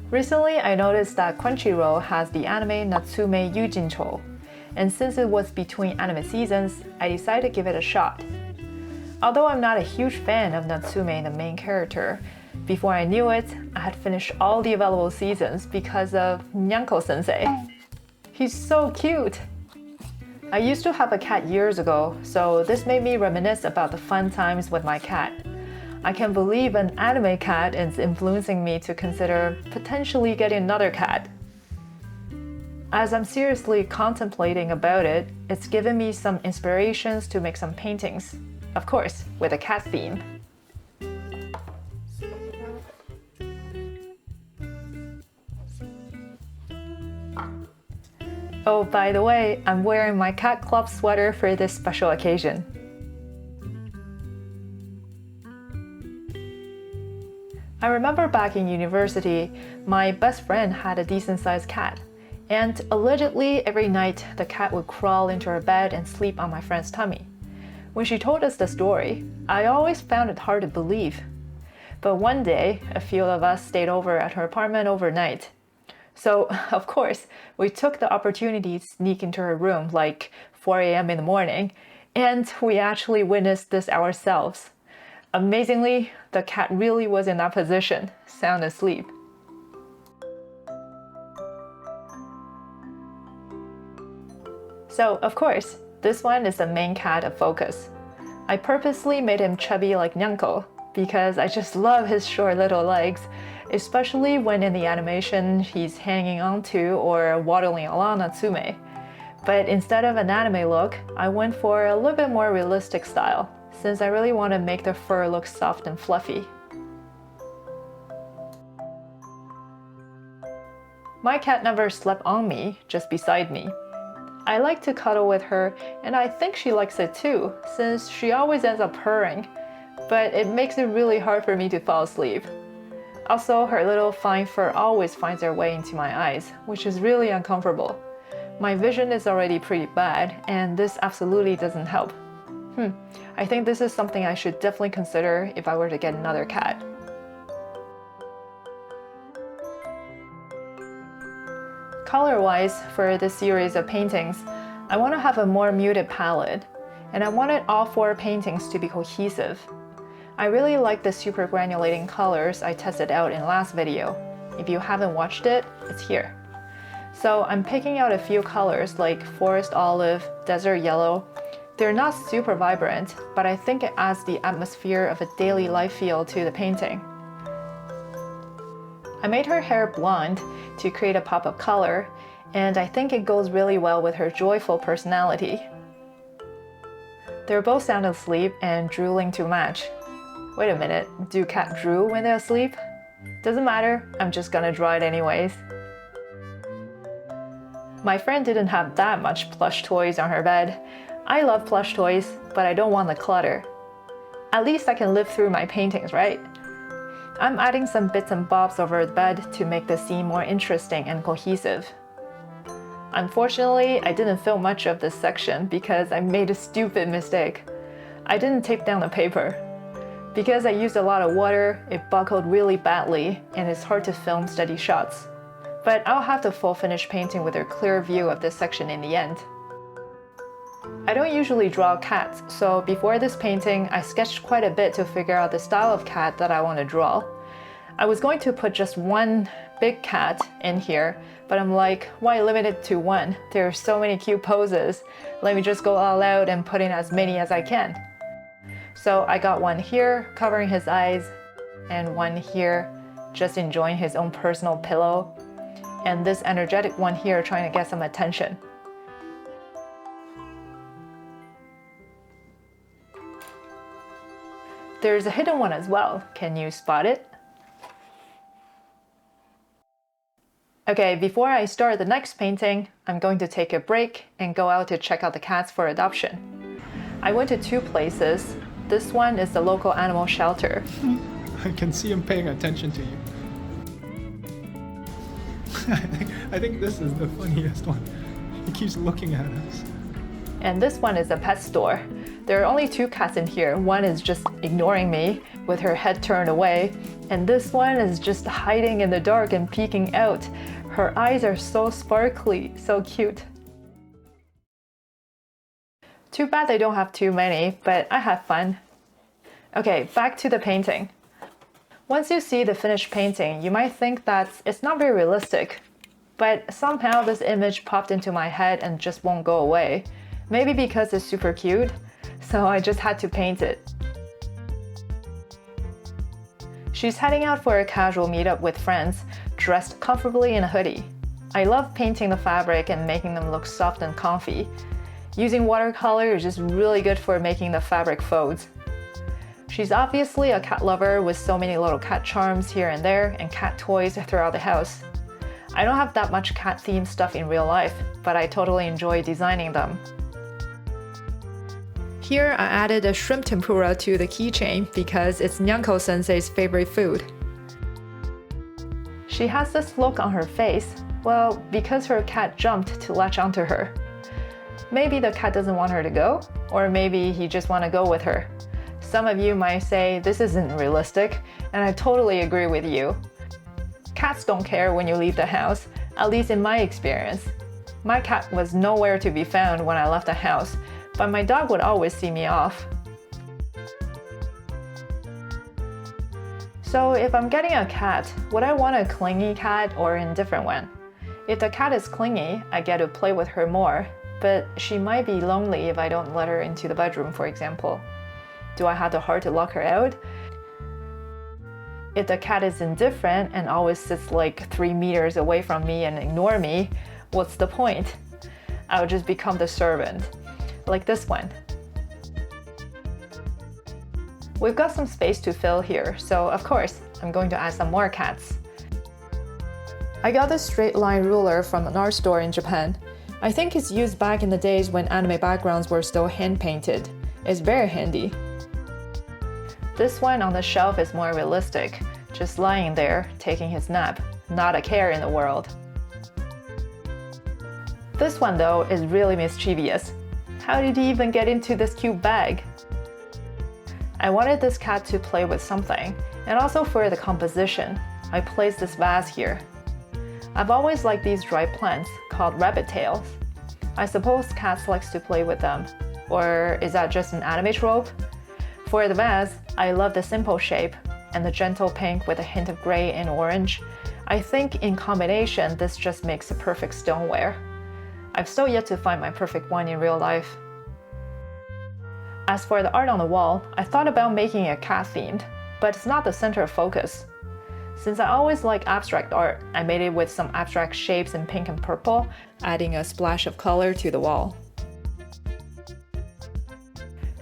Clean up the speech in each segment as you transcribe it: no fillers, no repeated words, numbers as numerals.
Recently, I noticed that Crunchyroll has the anime Natsume Yujincho, and since it was between anime seasons, I decided to give it a shot. Although I'm not a huge fan of Natsume, the main character, before I knew it, I had finished all the available seasons because of Nyanko-sensei. He's so cute! I used to have a cat years ago, so this made me reminisce about the fun times with my cat. I can't believe an anime cat is influencing me to consider potentially getting another cat. As I'm seriously contemplating about it, it's given me some inspirations to make some paintings. Of course, with a cat theme. Oh, by the way, I'm wearing my cat club sweater for this special occasion. I remember back in university, my best friend had a decent-sized cat, and allegedly every night the cat would crawl into her bed and sleep on my friend's tummy. When she told us the story, I always found it hard to believe. But one day, a few of us stayed over at her apartment overnight. So, of course, we took the opportunity to sneak into her room like 4 a.m. in the morning, and we actually witnessed this ourselves. Amazingly, the cat really was in that position, sound asleep. So, of course, this one is the main cat of focus. I purposely made him chubby like Nyanko because I just love his short little legs, especially when in the animation he's hanging onto or waddling along Natsume. But instead of an anime look, I went for a little bit more realistic style, since I really want to make the fur look soft and fluffy. My cat never slept on me, just beside me. I like to cuddle with her, and I think she likes it too, since she always ends up purring, but it makes it really hard for me to fall asleep. Also, her little fine fur always finds their way into my eyes, which is really uncomfortable. My vision is already pretty bad, and this absolutely doesn't help. I think this is something I should definitely consider if I were to get another cat. Color-wise, for this series of paintings, I want to have a more muted palette, and I wanted all 4 paintings to be cohesive. I really like the super granulating colors I tested out in last video. If you haven't watched it, it's here. So I'm picking out a few colors like forest olive, desert yellow. They're not super vibrant, but I think it adds the atmosphere of a daily life feel to the painting. I made her hair blonde to create a pop of color, and I think it goes really well with her joyful personality. They're both sound asleep and drooling to match. Wait a minute, do cats drool when they're asleep? Doesn't matter, I'm just gonna draw it anyways. My friend didn't have that much plush toys on her bed. I love plush toys, but I don't want the clutter. At least I can live through my paintings, right? I'm adding some bits and bobs over the bed to make the scene more interesting and cohesive. Unfortunately, I didn't film much of this section because I made a stupid mistake. I didn't tape down the paper. Because I used a lot of water, it buckled really badly and it's hard to film steady shots. But I'll have the full finished painting with a clear view of this section in the end. I don't usually draw cats, so before this painting, I sketched quite a bit to figure out the style of cat that I want to draw. I was going to put just one big cat in here, but I'm like, why limit it to one? There are so many cute poses. Let me just go all out and put in as many as I can. So I got one here, covering his eyes, and one here, just enjoying his own personal pillow, and this energetic one here trying to get some attention. There's a hidden one as well. Can you spot it? Okay, before I start the next painting, I'm going to take a break and go out to check out the cats for adoption. I went to 2 places. This one is the local animal shelter. I can see him paying attention to you. I think this is the funniest one. He keeps looking at us. And this one is a pet store. There are only 2 cats in here. One is just ignoring me with her head turned away, and this one is just hiding in the dark and peeking out. Her eyes are so sparkly, so cute. Too bad they don't have too many, but I had fun. Okay, back to the painting. Once you see the finished painting, you might think that it's not very realistic, but somehow this image popped into my head and just won't go away. Maybe because it's super cute, so I just had to paint it. She's heading out for a casual meetup with friends, dressed comfortably in a hoodie. I love painting the fabric and making them look soft and comfy. Using watercolor is just really good for making the fabric folds. She's obviously a cat lover with so many little cat charms here and there and cat toys throughout the house. I don't have that much cat-themed stuff in real life, but I totally enjoy designing them. Here I added a shrimp tempura to the keychain because it's Nyanko-sensei's favorite food. She has this look on her face, well, because her cat jumped to latch onto her. Maybe the cat doesn't want her to go, or maybe he just wants to go with her. Some of you might say this isn't realistic, and I totally agree with you. Cats don't care when you leave the house, at least in my experience. My cat was nowhere to be found when I left the house, but my dog would always see me off. So if I'm getting a cat, would I want a clingy cat or an indifferent one? If the cat is clingy, I get to play with her more, but she might be lonely if I don't let her into the bedroom, for example. Do I have the heart to lock her out? If the cat is indifferent and always sits like 3 meters away from me and ignore me, what's the point? I would just become the servant, like this one. We've got some space to fill here, so of course, I'm going to add some more cats. I got this straight line ruler from an art store in Japan. I think it's used back in the days when anime backgrounds were still hand-painted. It's very handy. This one on the shelf is more realistic, just lying there, taking his nap, not a care in the world. This one though is really mischievous. How did he even get into this cute bag? I wanted this cat to play with something, and also for the composition, I placed this vase here. I've always liked these dry plants called rabbit tails. I suppose cats likes to play with them, or is that just an anime trope? For the vase, I love the simple shape and the gentle pink with a hint of gray and orange. I think in combination, this just makes a perfect stoneware. I've still yet to find my perfect one in real life. As for the art on the wall, I thought about making it cat-themed, but it's not the center of focus. Since I always like abstract art, I made it with some abstract shapes in pink and purple, adding a splash of color to the wall.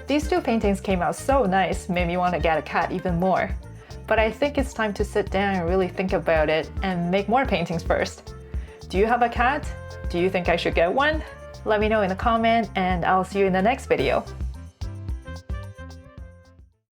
These 2 paintings came out so nice, made me want to get a cat even more. But I think it's time to sit down and really think about it and make more paintings first. Do you have a cat? Do you think I should get one? Let me know in the comment and I'll see you in the next video.